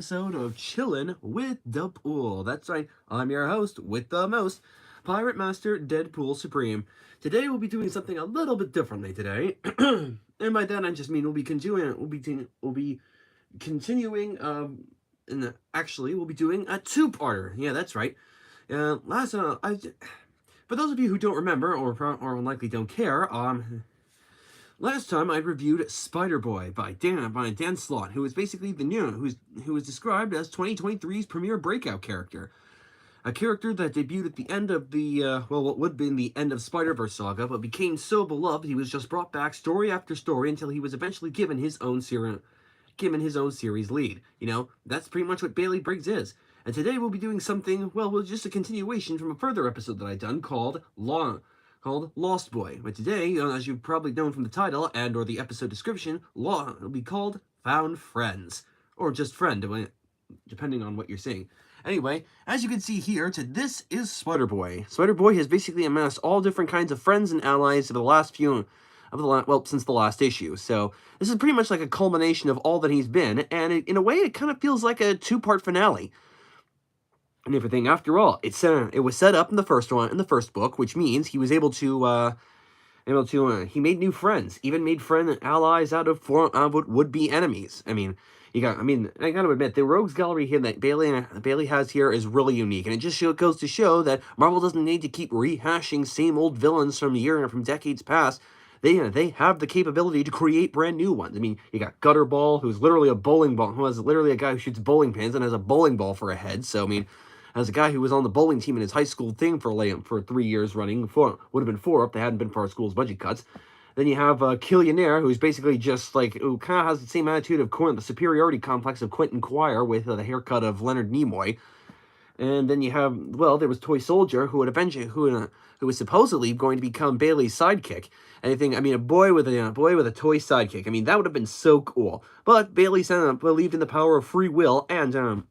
Episode of Chillin with Deadpool. That's right, I'm your host with the most, Pirate Master Deadpool Supreme. Today we'll be doing something a little bit differently today, and by that I just mean we'll be continuing. And actually we'll be doing a two-parter. Yeah, that's right. Last for those of you who don't remember or unlikely don't care, last time I reviewed Spider Boy by Dan Slott, who is basically who was described as 2023's premier breakout character. A character that debuted at the end of what would have been the end of Spider-Verse saga, but became so beloved he was just brought back story after story until he was eventually given his own series lead. That's pretty much what Bailey Briggs is. And today we'll be doing something, just a continuation from a further episode that I've done called Lost Boy. But today, as you've probably known from the title and or the episode description, it'll be called Found Friends. Or just Friend, depending on what you're seeing. Anyway, as you can see here, this is Spider-Boy. Spider-Boy has basically amassed all different kinds of friends and allies for the last few since the last issue. So this is pretty much like a culmination of all that he's been, and in a way, it kind of feels like a two-part finale and everything. After all, it was set up in the first book, which means he was able to he made new friends, even made friend and allies out of what would be enemies. I gotta admit, the rogues gallery here that Bailey has here is really unique, and it just goes to show that Marvel doesn't need to keep rehashing same old villains from decades past. They have the capability to create brand new ones. You got Gutterball, who's literally a bowling ball, who has literally a guy who shoots bowling pins and has a bowling ball for a head. So as a guy who was on the bowling team in his high school thing for 3 years running, would have been 4 if they hadn't been for our school's budget cuts. Then you have Killionaire, who's basically just who kind of has the same attitude of the superiority complex of Quentin Quire with the haircut of Leonard Nimoy. And then you have, there was Toy Soldier, who was supposedly going to become Bailey's sidekick. A boy with a toy sidekick. That would have been so cool. But Bailey believed in the power of free will and of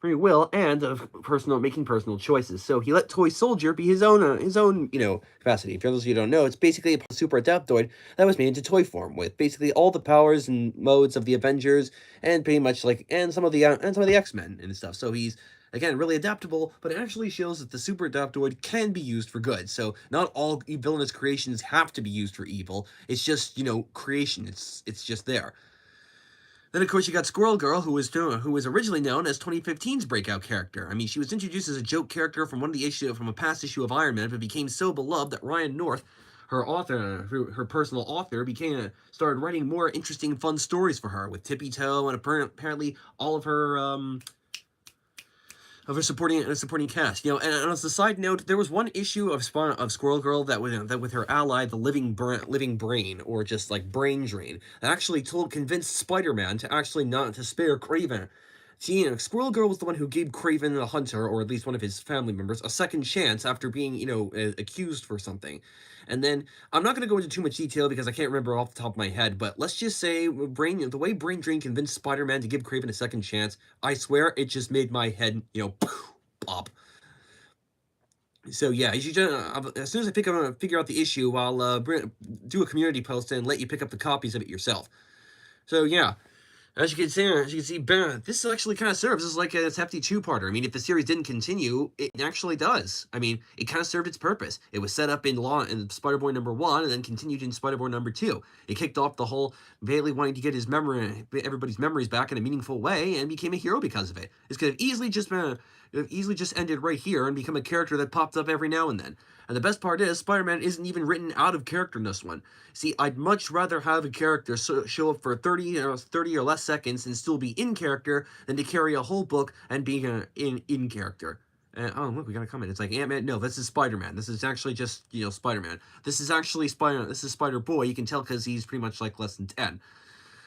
making personal choices. So he let Toy Soldier be his own capacity. For those of you who don't know, it's basically a super adaptoid that was made into toy form with basically all the powers and modes of the Avengers and pretty much and some of the X-Men and stuff. So he's again really adaptable, but it actually shows that the super adaptoid can be used for good. So not all villainous creations have to be used for evil. It's just creation. It's just there. Then, of course, you got Squirrel Girl, who was originally known as 2015's breakout character. She was introduced as a joke character from a past issue of Iron Man, but became so beloved that Ryan North, her personal author, started writing more interesting, fun stories for her with Tippy Toe and apparently all of her supporting cast. And as a side note, there was one issue of Squirrel Girl that with her ally, the Living Brain, or just like Brain Drain, that actually convinced Spider-Man to actually not to spare Kraven. See, Squirrel Girl was the one who gave Kraven the Hunter, or at least one of his family members, a second chance after being, accused for something. And then, I'm not going to go into too much detail because I can't remember off the top of my head, but let's just say the way Brain Drain convinced Spider-Man to give Kraven a second chance, I swear it just made my head, pop. So yeah, as soon as I figure out the issue, I'll do a community post and let you pick up the copies of it yourself. So yeah, as you can see, this actually kind of serves as like a hefty two-parter. If the series didn't continue, it actually does. It kind of served its purpose. It was set up in Spider-Boy #1 and then continued in Spider-Boy #2. It kicked off the whole Bailey wanting to get everybody's memories back in a meaningful way, and became a hero because of it. This could have easily just ended right here and become a character that popped up every now and then. And the best part is, Spider-Man isn't even written out of character in this one. See, I'd much rather have a character show up for 30 or less seconds and still be in character than to carry a whole book and be in character. Oh, look, we got a comment. It's like, Ant-Man, no, this is Spider-Man. This is actually just, Spider-Man. This is actually Spider-Boy. You can tell because he's pretty much like less than 10.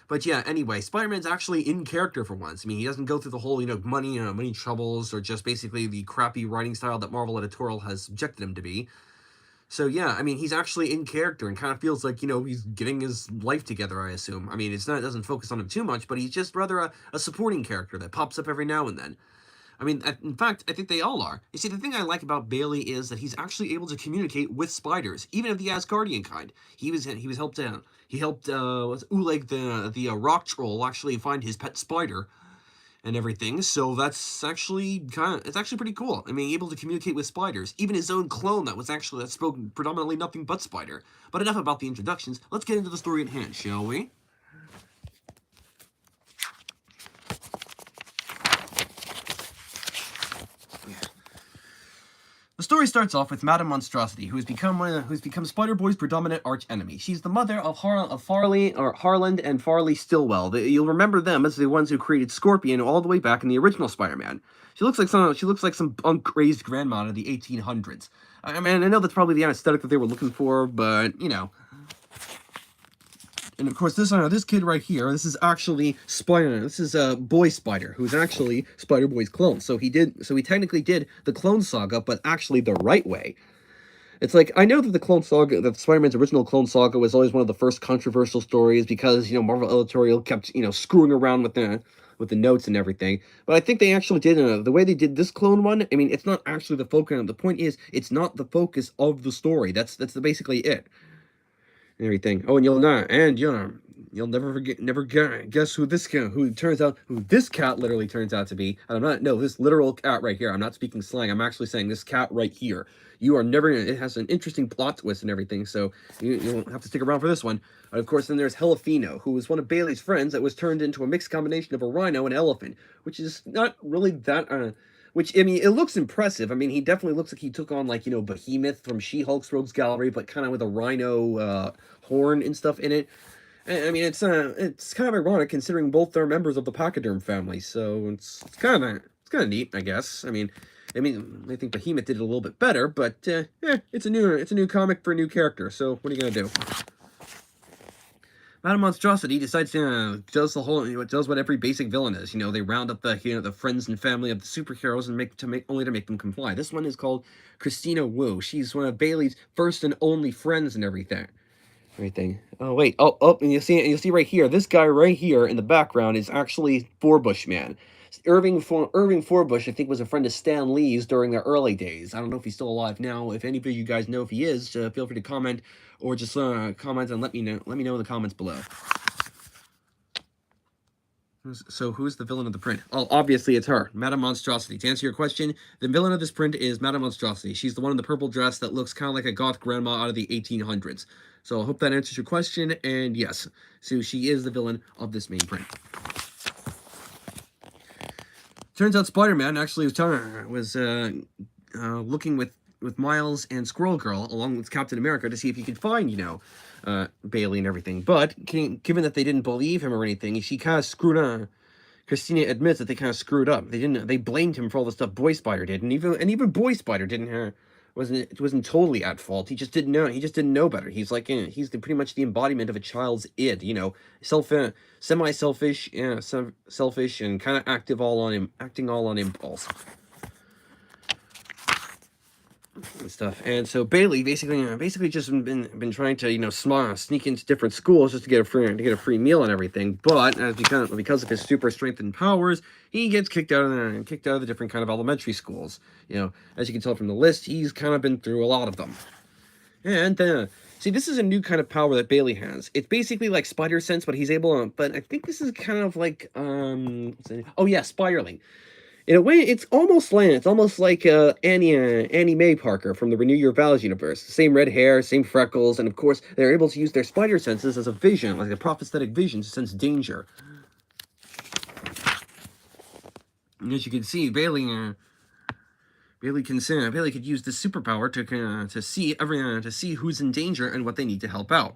But yeah, anyway, Spider-Man's actually in character for once. He doesn't go through the whole, money troubles, or just basically the crappy writing style that Marvel editorial has subjected him to be. So yeah, he's actually in character and kind of feels like, he's getting his life together, I assume. It doesn't focus on him too much, but he's just rather a supporting character that pops up every now and then. In fact, I think they all are. You see, the thing I like about Bailey is that he's actually able to communicate with spiders, even of the Asgardian kind. He helped Oleg the rock troll actually find his pet spider, and everything. So that's actually it's actually pretty cool. I mean, able to communicate with spiders, even his own clone that spoke predominantly nothing but spider. But enough about the introductions. Let's get into the story at hand, shall we? The story starts off with Madame Monstrosity, who's become Spider-Boy's predominant arch-enemy. She's the mother of Harland and Farley Stillwell. You'll remember them as the ones who created Scorpion all the way back in the original Spider-Man. She looks like some uncrazed grandma of the 1800s. I mean, I know that's probably the aesthetic that they were looking for, but you know. And of course, this kid right here, this is actually Spider. This is Boy Spider, who's actually Spider-Boy's clone. So he technically did the Clone Saga, but actually the right way. It's like, I know that the Clone Saga, that Spider-Man's original Clone Saga was always one of the first controversial stories because, Marvel Editorial kept, screwing around with the notes and everything. But I think they actually did, the way they did this clone one, I mean, it's not actually the focus. The point is, it's not the focus of the story. That's basically it. And everything. Oh, and you'll never guess who this cat literally turns out to be. And this literal cat right here. I'm not speaking slang. I'm actually saying this cat right here. You are never gonna. It has an interesting plot twist and everything. So you'll have to stick around for this one. And of course, then there's Helifino, who was one of Bailey's friends that was turned into a mixed combination of a rhino and elephant, which is not really that. Which, I mean, it looks impressive. I mean, he definitely looks like he took on, like, Behemoth from She-Hulk's Rogues Gallery, but kind of with a rhino horn and stuff in it. I mean, it's kind of ironic considering both are members of the Pachyderm family, so it's kind of neat, I guess. I mean, I think Behemoth did it a little bit better, but it's a new comic for a new character. So what are you gonna do? Madame Monstrosity decides to does what every basic villain is. They round up the friends and family of the superheroes and make them comply. This one is called Christina Wu. She's one of Bailey's first and only friends and everything. Oh wait. And you'll see right here. This guy right here in the background is actually Forbush Man. Irving Forbush, I think, was a friend of Stan Lee's during the early days. I don't know if he's still alive now. If any of you guys know if he is, feel free to comment, or just comment and let me know. Let me know in the comments below. So who's the villain of the print? Oh, obviously it's her, Madame Monstrosity. To answer your question, the villain of this print is Madame Monstrosity. She's the one in the purple dress that looks kind of like a goth grandma out of the 1800s. So I hope that answers your question, and yes, so she is the villain of this main print. Turns out Spider-Man actually was looking with Miles and Squirrel Girl, along with Captain America, to see if he could find, Bailey and everything. But given that they didn't believe him or anything, she kind of screwed up. Christina admits that they kind of screwed up. They blamed him for all the stuff Boy Spider did, and even Boy Spider wasn't totally at fault. He just didn't know better. He's like, he's pretty much the embodiment of a child's id, semi-selfish, selfish, and kind of acting all on impulse and stuff. And so Bailey basically just been trying to sneak into different schools just to get a free meal and everything. But because of his super strength and powers, he gets kicked out of the different kind of elementary schools. As you can tell from the list, he's kind of been through a lot of them. And see, this is a new kind of power that Bailey has. It's basically like Spider Sense, but he's able to, but I think this is kind of like spiraling. In a way, it's almost like Annie Mae Parker from the Renew Your Vows universe. Same red hair, same freckles, and of course, they're able to use their spider senses as a vision, like a prosthetic vision, to sense danger. And as you can see, Bailey could use this superpower to see who's in danger and what they need to help out.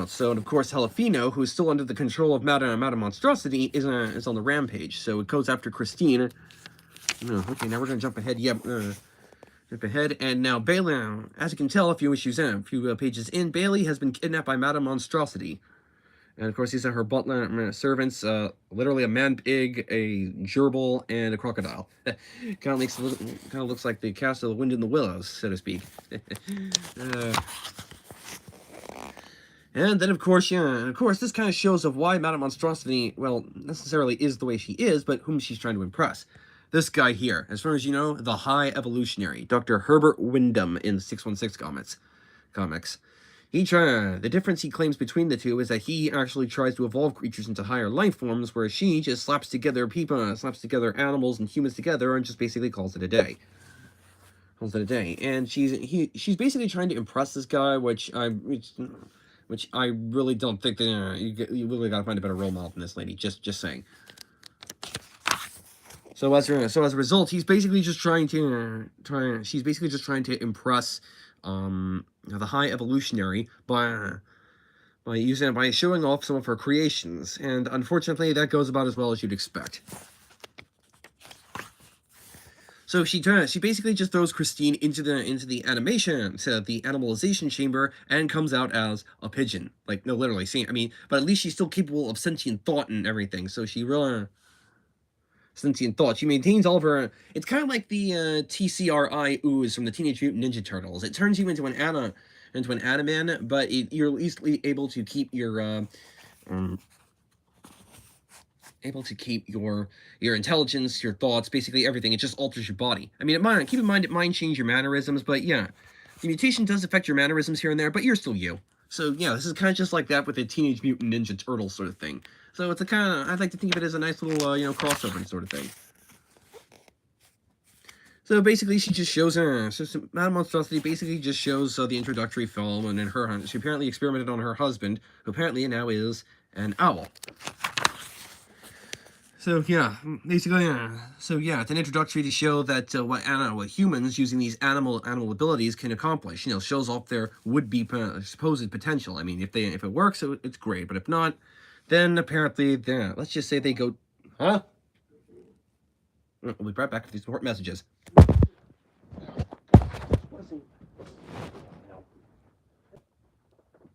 So, and of course, Helifino, who's still under the control of Madame Monstrosity, is on the rampage. So it goes after Christine. Okay, now we're gonna jump ahead. Yep, jump ahead, and now Bailey, as you can tell, a few pages in, Bailey has been kidnapped by Madame Monstrosity. And of course, these are her butler servants, literally a man-pig, a gerbil, and a crocodile. kind of looks like the cast of The Wind in the Willows, so to speak. And then, of course, this kind of shows of why Madame Monstrosity, well, necessarily is the way she is, but whom she's trying to impress. This guy here, as far as you know, the High Evolutionary, Dr. Herbert Wyndham in the 616 comics. The difference he claims between the two is that he actually tries to evolve creatures into higher life forms, whereas she just slaps together animals and humans together, and just basically calls it a day. And she's basically trying to impress this guy, which I really don't think that you really gotta find a better role model than this lady. Just saying. So as a result, she's basically just trying to impress the high evolutionary by showing off some of her creations, and unfortunately that goes about as well as you'd expect. So she basically just throws Christine into the animation, so the animalization chamber, and comes out as a pigeon. Like, no, literally, but at least she's still capable of sentient thought and everything. So she really sentient thought. She maintains all of her. It's kind of like the TCRI ooze from the Teenage Mutant Ninja Turtles. It turns you into an Adaman, but you're at least able to keep your your intelligence, your thoughts, basically everything. It just alters your body. I mean, keep in mind, it might change your mannerisms, but yeah, the mutation does affect your mannerisms here and there, but you're still you. So yeah, this is kind of just like that with a Teenage Mutant Ninja Turtle sort of thing. So it's a kind of, I'd like to think of it as a nice little, crossover sort of thing. So basically, she just shows her. So Madame Monstrosity basically just shows the introductory film, and then she apparently experimented on her husband, who apparently now is an owl. So yeah, basically, so yeah, it's an introductory to show that what humans using these animal abilities can accomplish. Shows off their would-be supposed potential. I mean, if it works, it's great. But if not, then apparently, let's just say they go, huh? We'll be right back with these support messages.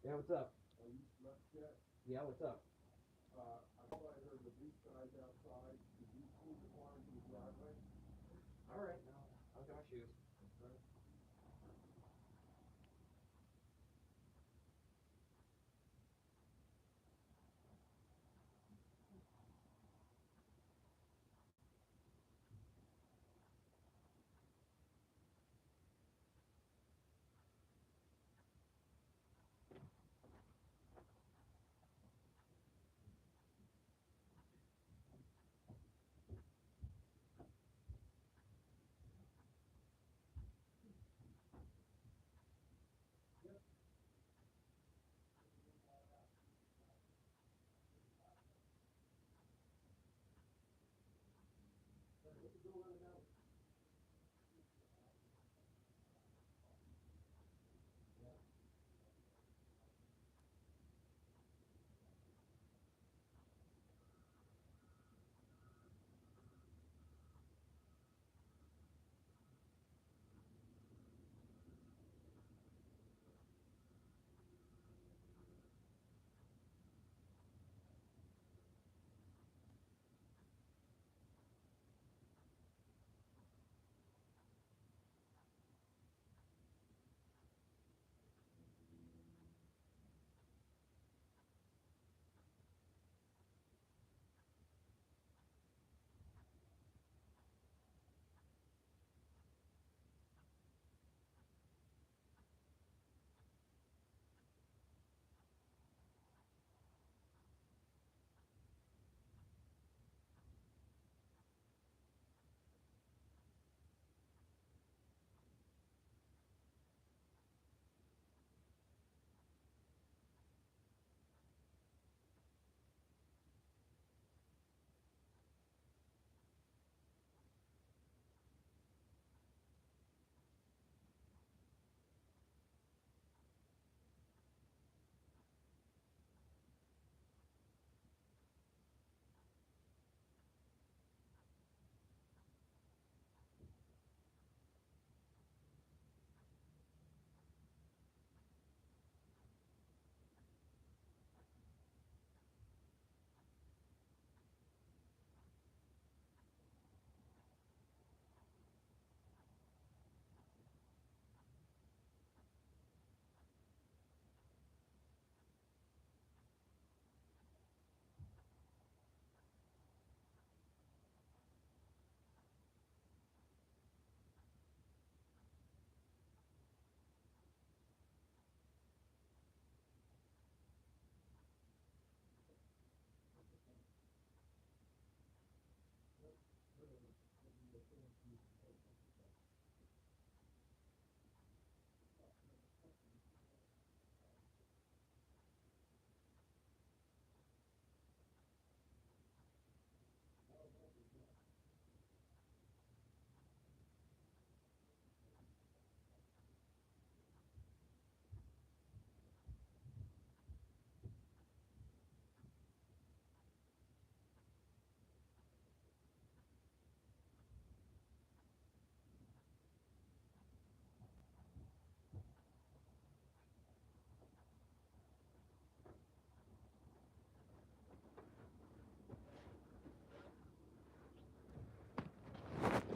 Yeah, what's up? Yeah, what's up? All right, now I'll get my shoes.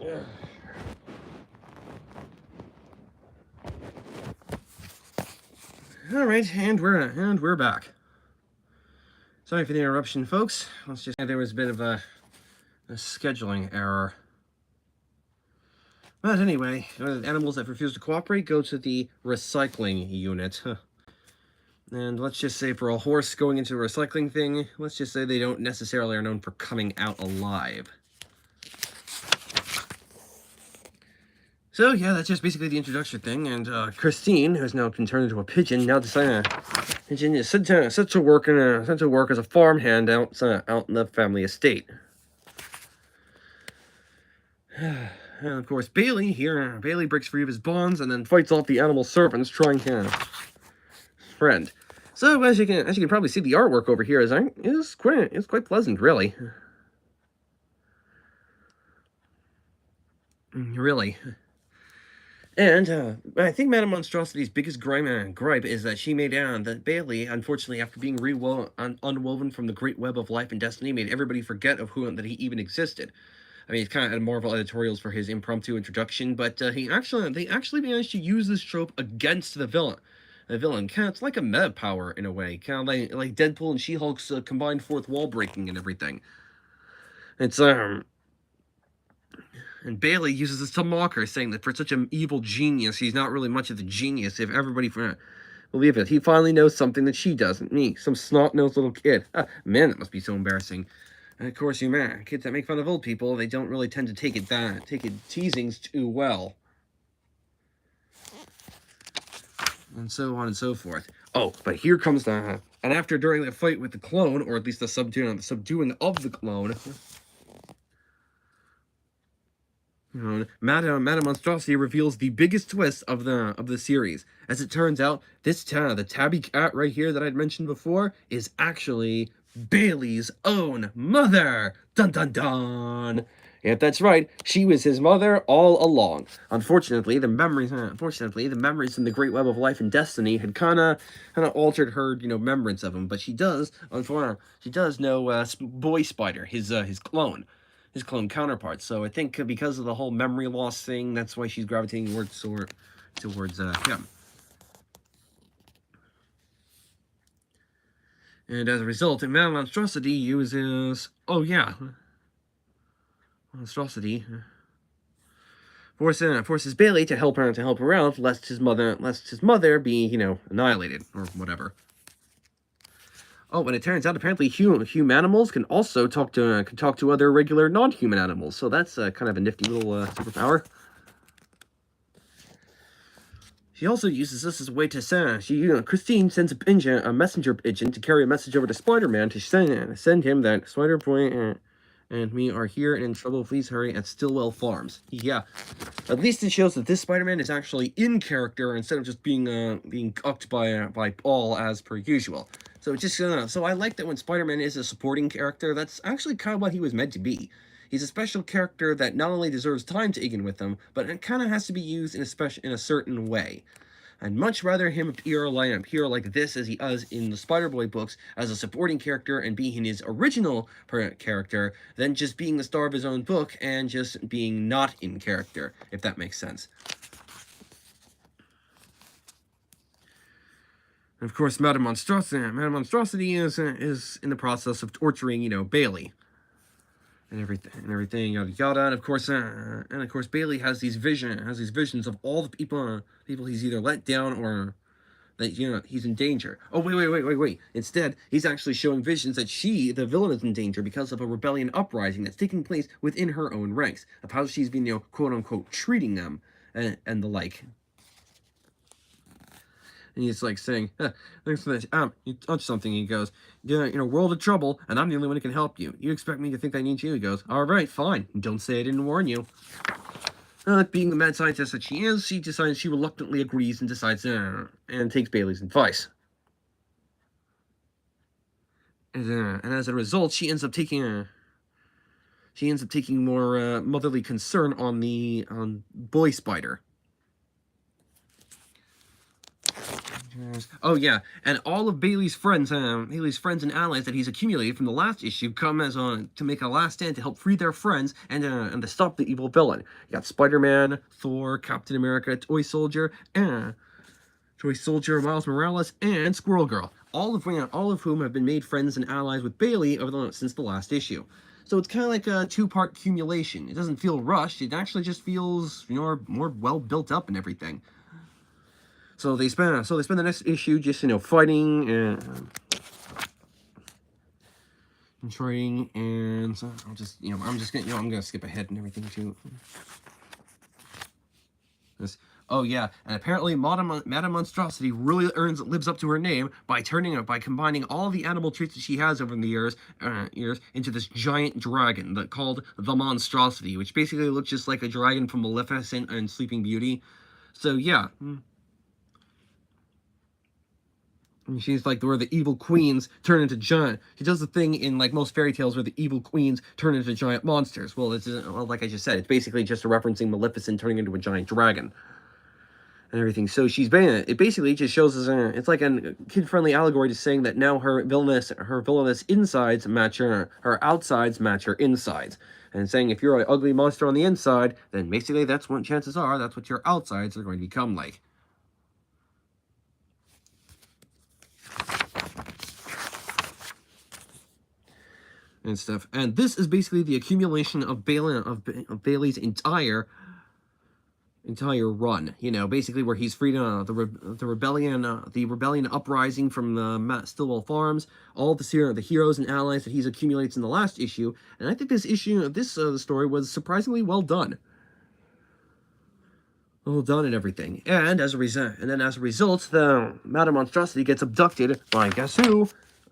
All right, and we're back. Sorry for the interruption, folks. Let's just there was a bit of a scheduling error. But anyway, animals that refuse to cooperate go to the recycling unit. And let's just say for a horse going into a recycling thing, let's just say they don't necessarily are known for coming out alive. So yeah, that's just basically the introduction thing. And Christine, who's now been turned into a pigeon, now decided pigeon is set to work as a farmhand out in the family estate. And of course, Bailey breaks free of his bonds and then fights off the animal servants, trying to friend. So as you can probably see, the artwork over here is quite pleasant, really. Really. And I think Madame Monstrosity's biggest gripe is that she made out that Bailey, unfortunately, after being unwoven from the great web of life and destiny, made everybody forget of that he even existed. I mean, it's kind of had Marvel editorials for his impromptu introduction, but they actually managed to use this trope against the villain. The villain, kind of, it's like a meta power in a way, kind of like Deadpool and She-Hulk's combined fourth wall breaking and everything. It's and Bailey uses this to mock her, saying that for such an evil genius, he's not really much of a genius. If everybody believe it, he finally knows something that she doesn't. Me, some snot-nosed little kid. Man, that must be so embarrassing. And of course, kids that make fun of old people, they don't really tend to take teasings too well. And so on and so forth. Oh, but here comes and after during the fight with the clone, or at least the subduing of the clone, Madame Monstrosity reveals the biggest twist of the series. As it turns out, the tabby cat right here that I'd mentioned before is actually Bailey's own mother. Dun dun dun. Yep, that's right. She was his mother all along. Unfortunately, the memories in the great web of life and destiny had kind of altered her, remembrance of him. But she does know Boy Spider, his clone. His clone counterpart. So I think because of the whole memory loss thing, that's why she's gravitating towards him. And as a result, Madame Monstrosity uses Monstrosity forces Bailey to help her out, lest his mother be annihilated or whatever. Oh, and it turns out apparently human animals can also talk to other regular non-human animals. So that's kind of a nifty little superpower. She also uses this as a way to send. Christine sends a messenger pigeon to carry a message over to Spider-Man to send him that Spider-Boy and me are here and in trouble. Please hurry at Stillwell Farms. Yeah, at least it shows that this Spider-Man is actually in character instead of just being cucked by Paul as per usual. So so I like that when Spider-Man is a supporting character, that's actually kind of what he was meant to be. He's a special character that not only deserves time to begin with him, but it kind of has to be used in a certain way. I'd much rather him appear like this as he does in the Spider-Boy books as a supporting character and being his original character than just being the star of his own book and just being not in character, if that makes sense. And of course, Madame Monstrosity is in the process of torturing, Bailey. And everything, yada yada. And of course, Bailey has these visions of all the people he's either let down or that he's in danger. Oh wait. Instead, he's actually showing visions that the villain, is in danger because of a rebellion uprising that's taking place within her own ranks, of how she's been, quote unquote, treating them and the like. And he's like saying, thanks for this. You touched something. He goes, world of trouble, and I'm the only one who can help you. You expect me to think I need you? He goes, all right, fine. Don't say I didn't warn you. Being the mad scientist that she is, she reluctantly agrees and decides, and takes Bailey's advice. And as a result, she ends up taking more motherly concern on Boy Spider. Oh yeah, and all of Bailey's friends and allies that he's accumulated from the last issue come as on to make a last stand to help free their friends and to stop the evil villain. You got Spider-Man, Thor, Captain America, Toy Soldier, Miles Morales, and Squirrel Girl. All of whom have been made friends and allies with Bailey since the last issue. So it's kind of like a two-part accumulation. It doesn't feel rushed. It actually just feels, more well built up and everything. So they spend the next issue just fighting and trading, and so I'm gonna skip ahead and everything too. Oh yeah, and apparently Madame Monstrosity really lives up to her name by combining all the animal traits that she has over the years into this giant dragon called the Monstrosity, which basically looks just like a dragon from Maleficent and Sleeping Beauty. So yeah. She's like where the evil queens turn into giant. She does the thing in like most fairy tales where the evil queens turn into giant monsters. Well, like I just said, it's basically just a referencing Maleficent turning into a giant dragon and everything. So it basically just shows us it's like a kid-friendly allegory to saying that now her villainous insides match her outsides match her insides, and saying if you're an ugly monster on the inside, then basically that's what chances are that's what your outsides are going to become like. And stuff, and this is basically the accumulation of Bailey's entire run. Basically where he's freed the rebellion uprising from the Stillwell Farms, all the heroes and allies that he's accumulated in the last issue, and I think this story was surprisingly well done. Well done and everything, and as a result, the Madame Monstrosity gets abducted by guess who?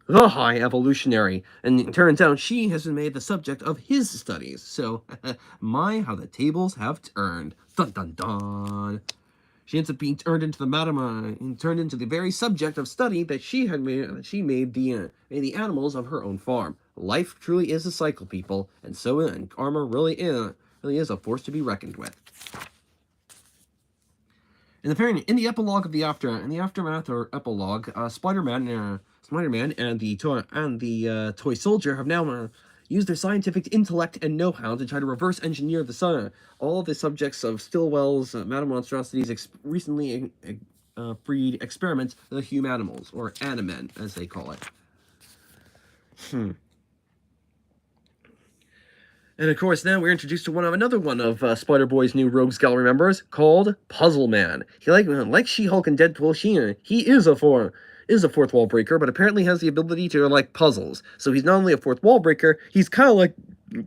The High Evolutionary, and it turns out she has been made the subject of his studies. So, how the tables have turned. Dun dun dun. She ends up being turned into the very subject of study that she had made. She made the animals of her own farm. Life truly is a cycle, people, and karma really is a force to be reckoned with. In the epilogue of the aftermath or epilogue, Spider-Man and the Toy Soldier have now used their scientific intellect and know-how to try to reverse engineer all the subjects of Stillwell's Madame Monstrosity's recently freed experiments, the humanimals, or Animen, as they call it. And of course, now we're introduced to another one of Spider-Boy's new Rogues Gallery members, called Puzzle Man. He like She-Hulk and Deadpool, he is a fourth wall breaker, but apparently has the ability to like puzzles. So he's not only a fourth wall breaker, he's kind of like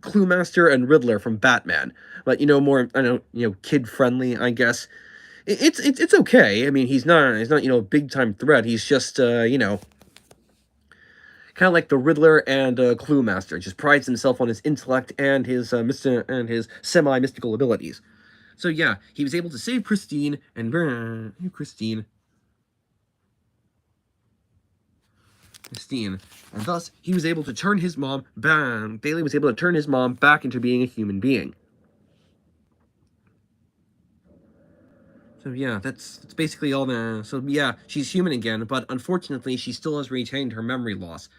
Clue Master and Riddler from Batman, but more kid friendly, I guess. It's okay. I mean, he's not a big time threat. He's just kind of like the Riddler and Clue Master, just prides himself on his intellect and his semi-mystical abilities. So yeah, he was able to save Christine and and thus he was able to turn his mom. Bailey was able to turn his mom back into being a human being. So yeah, that's basically all So yeah, she's human again, but unfortunately, she still has retained her memory loss.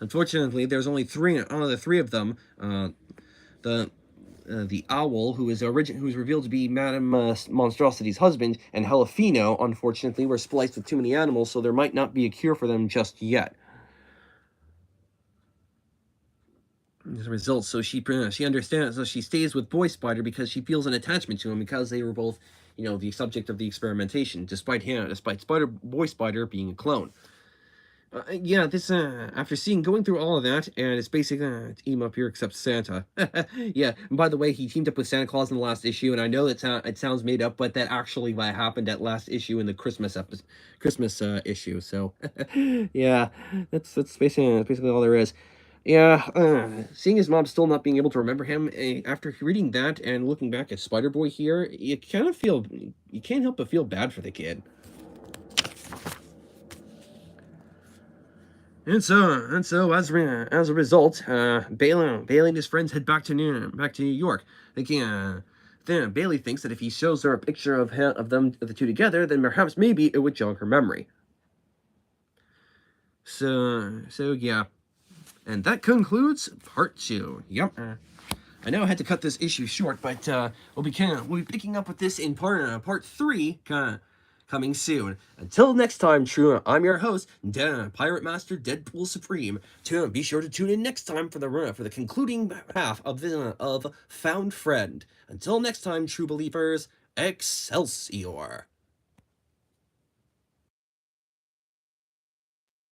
Unfortunately, there's only three out of the three of them. The owl, who's revealed to be Madame Monstrosity's husband, and Helafino, unfortunately, were spliced with too many animals, so there might not be a cure for them just yet. As a result, so she understands, so she stays with Boy Spider because she feels an attachment to him because they were both, the subject of the experimentation, despite Boy Spider being a clone. Yeah, this, after going through all of that, and it's basically, team up here except Santa. Yeah, and by the way, he teamed up with Santa Claus in the last issue, and I know that it sounds made up, but that actually happened at last issue in the Christmas issue, so, yeah, that's basically all there is. Yeah, seeing his mom still not being able to remember him, after reading that and looking back at Spider-Boy here, you can't help but feel bad for the kid. And so, as a result, Bailey and his friends head back to New York. Thinking, then Bailey thinks that if he shows her a picture of the two together, then maybe it would jog her memory. So yeah. And that concludes part 2. Yep. I know I had to cut this issue short, but we'll be picking up with this in part 3 coming soon. Until next time, true, I'm your host, Pirate Master Deadpool Supreme. Be sure to tune in next time for the concluding half of Found Friend. Until next time, true believers, Excelsior.